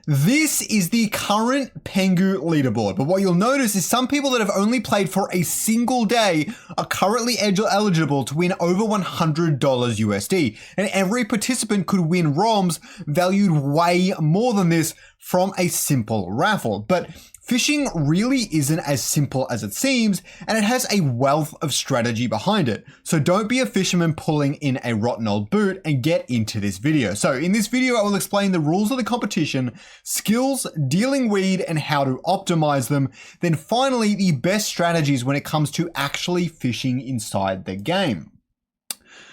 this is the current Pengu leaderboard, but what you'll notice is some people that have only played for a single day are currently eligible to win over $100 USD, and every participant could win ROMs valued way more than this from a simple raffle. But fishing really isn't as simple as it seems, and it has a wealth of strategy behind it. So don't be a fisherman pulling in a rotten old boot and get into this video. So in this video, I will explain the rules of the competition, skills, dealing weed, and how to optimize them. Then finally, the best strategies when it comes to actually fishing inside the game.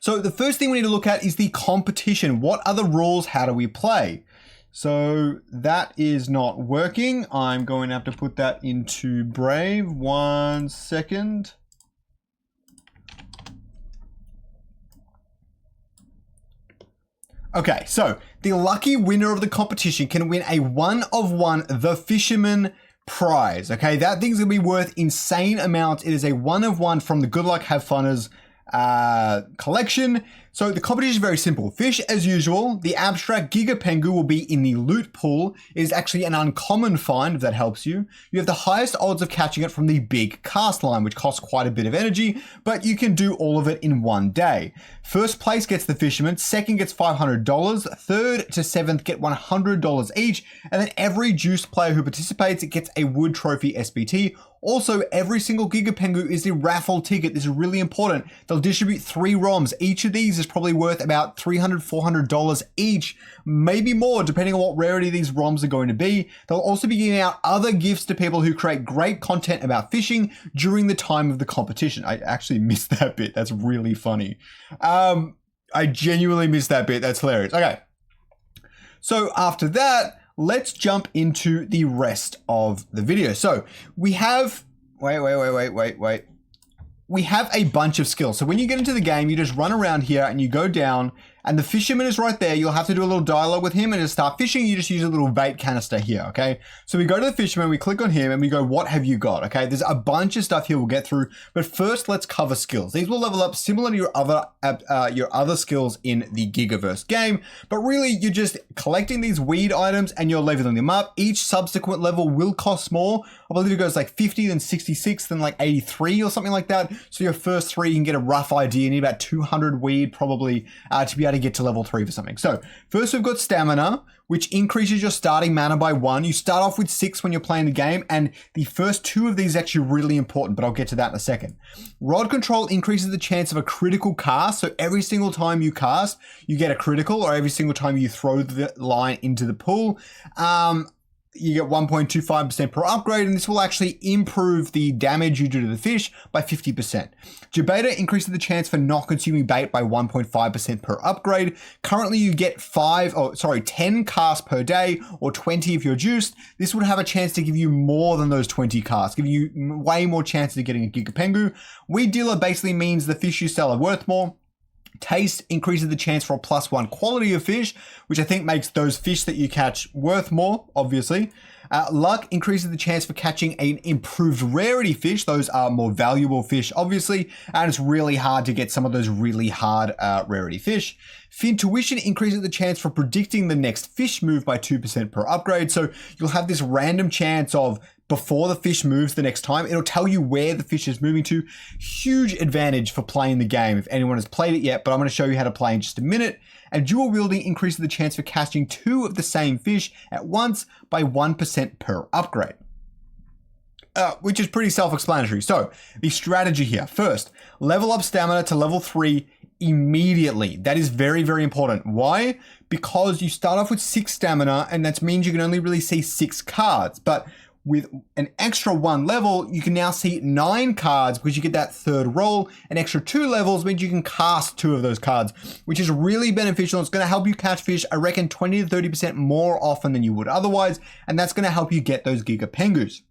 So the first thing we need to look at is the competition. What are the rules? How do we play? So that is not working. I'm going to have to put that into Brave. 1 second. Okay, so the lucky winner of the competition can win a 1-of-1 The Fisherman prize. Okay, that thing's gonna be worth insane amounts. It is a 1-of-1 from the Good Luck Have Funners collection. So the competition is very simple. Fish as usual. The abstract Gigapengu will be in the loot pool. It is actually an uncommon find, if that helps you. You have the highest odds of catching it from the big cast line, which costs quite a bit of energy, but you can do all of it in one day. First place gets the fisherman, second gets $500, third to seventh get $100 each, and then every juice player who participates gets a wood trophy SBT. Also, every single Gigapengu is a raffle ticket. This is really important. They'll distribute 3 ROMs. Each of these is probably worth about $300, $400 each, maybe more, depending on what rarity these ROMs are going to be. They'll also be giving out other gifts to people who create great content about fishing during the time of the competition. I actually missed that bit. That's really funny. I genuinely missed that bit. That's hilarious. Okay. So after that, let's jump into the rest of the video. So we have, wait. We have a bunch of skills. So when you get into the game, you just run around here and you go down, and the fisherman is right there. You'll have to do a little dialogue with him, and to start fishing, you just use a little bait canister here, okay? So we go to the fisherman, we click on him, and we go, what have you got, okay? There's a bunch of stuff here we'll get through, but first let's cover skills. These will level up similar to your other skills in the Gigaverse game, but really you're just collecting these weed items and you're leveling them up. Each subsequent level will cost more. I believe it goes like 50, then 66, then like 83 or something like that. So your first 3, you can get a rough idea. You need about 200 weed probably to be able to get to level 3 for something. So first we've got stamina, which increases your starting mana by 1. You start off with 6 when you're playing the game, and the first 2 of these are actually really important, but I'll get to that in a second. Rod control increases the chance of a critical cast. So every single time you cast, you get a critical, or every single time you throw the line into the pool. You get 1.25% per upgrade, and this will actually improve the damage you do to the fish by 50%. Gigaverse increases the chance for not consuming bait by 1.5% per upgrade. Currently, you get 10 casts per day, or 20 if you're juiced. This would have a chance to give you more than those 20 casts, give you way more chances of getting a Gigapengu. Weed dealer basically means the fish you sell are worth more. Taste increases the chance for a +1 quality of fish, which I think makes those fish that you catch worth more, obviously. Luck increases the chance for catching an improved rarity fish. Those are more valuable fish, obviously, and it's really hard to get some of those really hard rarity fish. Intuition increases the chance for predicting the next fish move by 2% per upgrade. So you'll have this random chance of, before the fish moves the next time, it'll tell you where the fish is moving to. Huge advantage for playing the game if anyone has played it yet, but I'm going to show you how to play in just a minute. And dual wielding increases the chance for catching 2 of the same fish at once by 1% per upgrade. Which is pretty self-explanatory. So the strategy here, first, level up stamina to level 3 immediately. That is very, very important. Why? Because you start off with 6 stamina, and that means you can only really see 6 cards, but with an extra 1 level, you can now see 9 cards because you get that 3rd roll. An extra 2 levels means you can cast 2 of those cards, which is really beneficial. It's going to help you catch fish, I reckon, 20 to 30% more often than you would otherwise, and that's going to help you get those Gigapengus.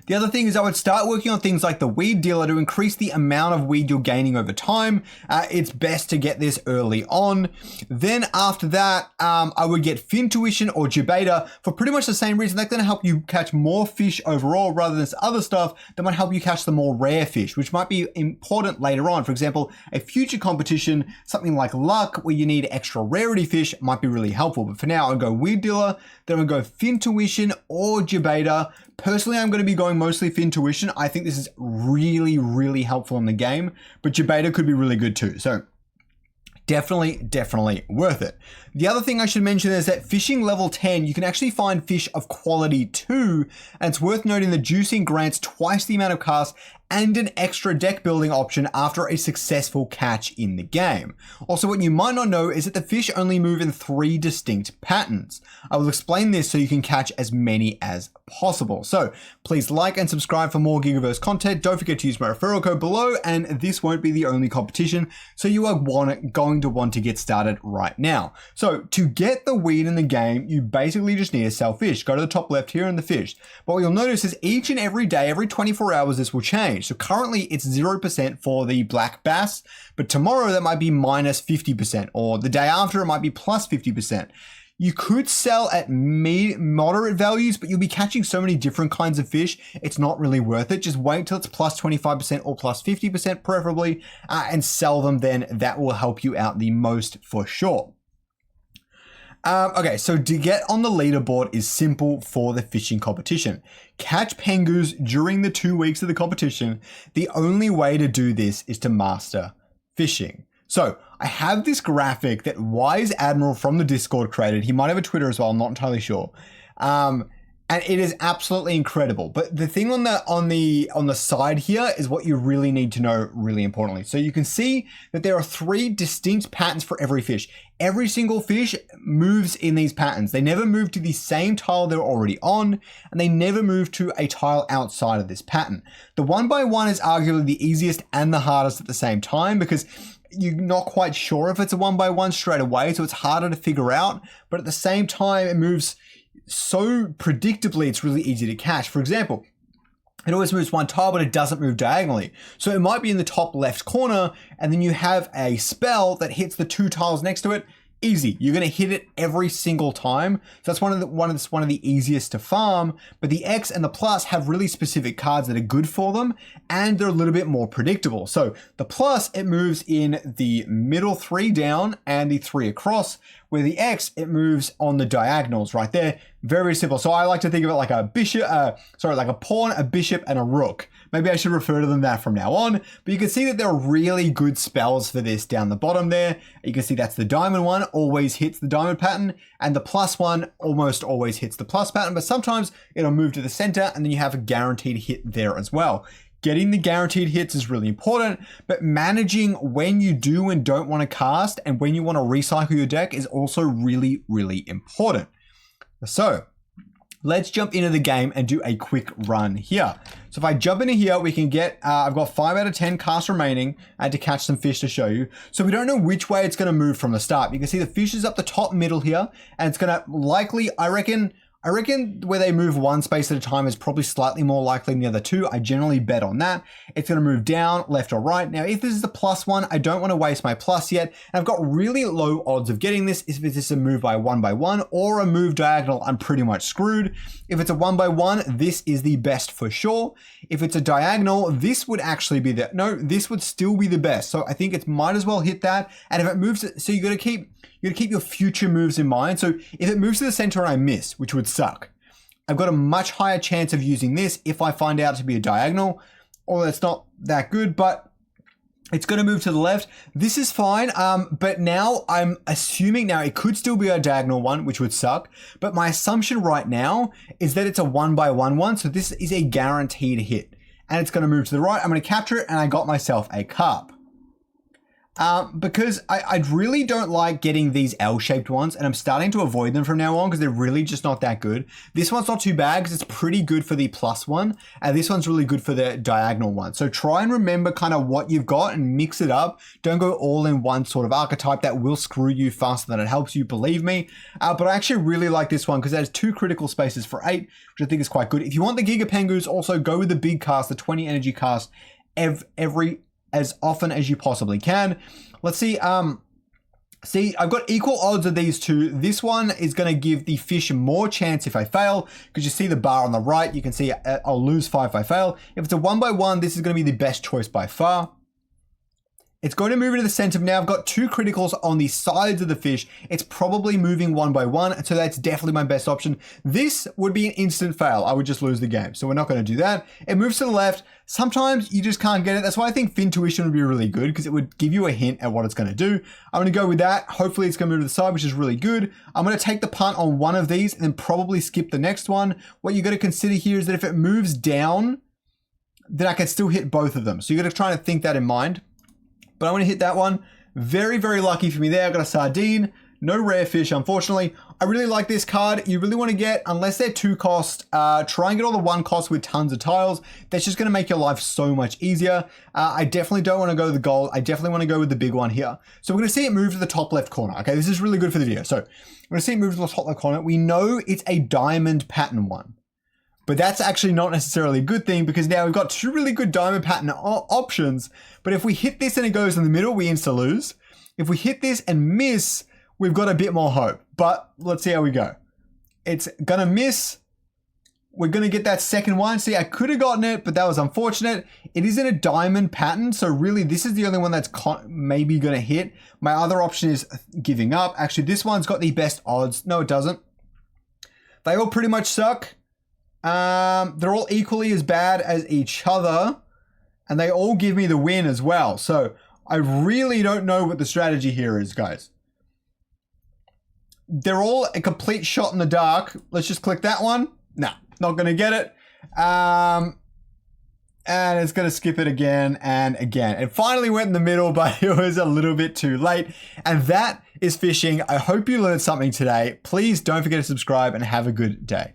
The other thing is I would start working on things like the weed dealer to increase the amount of weed you're gaining over time. It's best to get this early on. Then after that, I would get Fintuition or Gibeta for pretty much the same reason. They're going to help you catch more fish overall rather than other stuff that might help you catch the more rare fish, which might be important later on. For example, a future competition, something like Luck, where you need extra rarity fish, might be really helpful. But for now, I'll go Weed Dealer, then I'll go Fintuition or Gibeta. Personally, I'm going to be going mostly Fintuition. I think this is really, really helpful in the game, but Gibeta could be really good too. So definitely worth it. The other thing I should mention is that fishing level 10, you can actually find fish of quality 2, and it's worth noting that juicing grants twice the amount of casts and an extra deck building option after a successful catch in the game. Also, what you might not know is that the fish only move in 3 distinct patterns. I will explain this so you can catch as many as possible. So please like and subscribe for more Gigaverse content. Don't forget to use my referral code below, and this won't be the only competition, so you are going to want to get started right now. So to get the weed in the game, you basically just need to sell fish. Go to the top left here in the fish. But what you'll notice is each and every day, every 24 hours, this will change. So currently it's 0% for the black bass, but tomorrow that might be minus 50%, or the day after it might be plus 50%. You could sell at moderate values, but you'll be catching so many different kinds of fish, it's not really worth it. Just wait till it's plus 25% or plus 50% preferably, and sell them then. That will help you out the most for sure. Okay, so to get on the leaderboard is simple for the fishing competition. Catch pengus during the 2 weeks of the competition. The only way to do this is to master fishing. So I have this graphic that Wise Admiral from the Discord created. He might have a Twitter as well, I'm not entirely sure. And it is absolutely incredible. But the thing on the side here is what you really need to know really importantly. So you can see that there are 3 distinct patterns for every fish. Every single fish moves in these patterns. They never move to the same tile they're already on, and they never move to a tile outside of this pattern. The 1x1 is arguably the easiest and the hardest at the same time, because you're not quite sure if it's a 1x1 straight away, so it's harder to figure out. But at the same time, it moves so predictably, it's really easy to catch. For example, it always moves one tile, but it doesn't move diagonally. So it might be in the top left corner, and then you have a spell that hits the 2 tiles next to it. Easy. You're going to hit it every single time. So that's one of the easiest to farm. But the X and the Plus have really specific cards that are good for them, and they're a little bit more predictable. So the Plus, it moves in the middle 3 down and the 3 across, where the X, it moves on the diagonals right there. Very simple. So I like to think of it like a bishop, like a pawn, a bishop, and a rook. Maybe I should refer to them that from now on, but you can see that there are really good spells for this down the bottom there. You can see that's the diamond one, always hits the diamond pattern, and the plus one almost always hits the plus pattern, but sometimes it'll move to the center, and then you have a guaranteed hit there as well. Getting the guaranteed hits is really important, but managing when you do and don't want to cast and when you want to recycle your deck is also really, really important. So let's jump into the game and do a quick run here. So if I jump into here, we can get, I've got 5 out of 10 casts remaining and to catch some fish to show you. So we don't know which way it's going to move from the start. You can see the fish is up the top middle here, and it's going to likely, I reckon where they move 1 space at a time is probably slightly more likely than the other 2. I generally bet on that. It's going to move down, left or right. Now, if this is the plus one, I don't want to waste my plus yet. And I've got really low odds of getting this. If this is a move by 1x1 or a move diagonal, I'm pretty much screwed. If it's a 1x1, this is the best for sure. If it's a diagonal, this would actually be this would still be the best. So I think it might as well hit that. And if it moves, so you got to keep your future moves in mind. So if it moves to the center and I miss, which would suck, I've got a much higher chance of using this if I find out to be a diagonal, or it's not that good, but it's going to move to the left. This is fine, but now I'm assuming now it could still be a diagonal one, which would suck, but my assumption right now is that it's a 1x1 one, so this is a guaranteed hit, and it's going to move to the right. I'm going to capture it, and I got myself a carp. because I really don't like getting these L-shaped ones, and I'm starting to avoid them from now on because they're really just not that good. This one's not too bad because it's pretty good for the plus one, and this one's really good for the diagonal one. So try and remember kind of what you've got and mix it up. Don't go all in one sort of archetype. That will screw you faster than it helps you, believe me. But I actually really like this one because it has 2 critical spaces for 8, which I think is quite good. If you want the Gigapengus, also go with the big cast, the 20 energy cast, as often as you possibly can. Let's see. See, I've got equal odds of these two. This one is going to give the fish more chance if I fail, because you see the bar on the right. You can see I'll lose 5 if I fail. If it's a 1x1, this is going to be the best choice by far. It's going to move into the center. Now I've got 2 criticals on the sides of the fish. It's probably moving 1x1, so that's definitely my best option. This would be an instant fail. I would just lose the game, so we're not going to do that. It moves to the left. Sometimes you just can't get it. That's why I think Fintuition would be really good, because it would give you a hint at what it's going to do. I'm going to go with that. Hopefully it's going to move to the side, which is really good. I'm going to take the punt on one of these and then probably skip the next one. What you got to consider here is that if it moves down, then I can still hit both of them. So you got to try to think that in mind. But I'm going to hit that one. Very, very lucky for me there. I got a sardine. No rare fish, unfortunately. I really like this card. You really want to get, unless they're 2 cost, try and get all the 1 cost with tons of tiles. That's just going to make your life so much easier. I definitely don't want to go with the gold. I definitely want to go with the big one here. So we're going to see it move to the top left corner. Okay, this is really good for the video. So we're going to see it move to the top left corner. We know it's a diamond pattern one. But that's actually not necessarily a good thing, because now we've got 2 really good diamond pattern options. But if we hit this and it goes in the middle, we insta lose. If we hit this and miss, we've got a bit more hope. But let's see how we go. It's gonna miss. We're gonna get that second one. See, I could have gotten it, but that was unfortunate. It is in a diamond pattern, so really this is the only one that's maybe gonna hit. My other option is giving up. Actually, this one's got the best odds. No, it doesn't. They all pretty much suck. They're all equally as bad as each other, and they all give me the win as well. So I really don't know what the strategy here is, guys. They're all a complete shot in the dark. Let's just click that one. No, not going to get it. And it's going to skip it again and again. It finally went in the middle, but it was a little bit too late. And that is fishing. I hope you learned something today. Please don't forget to subscribe and have a good day.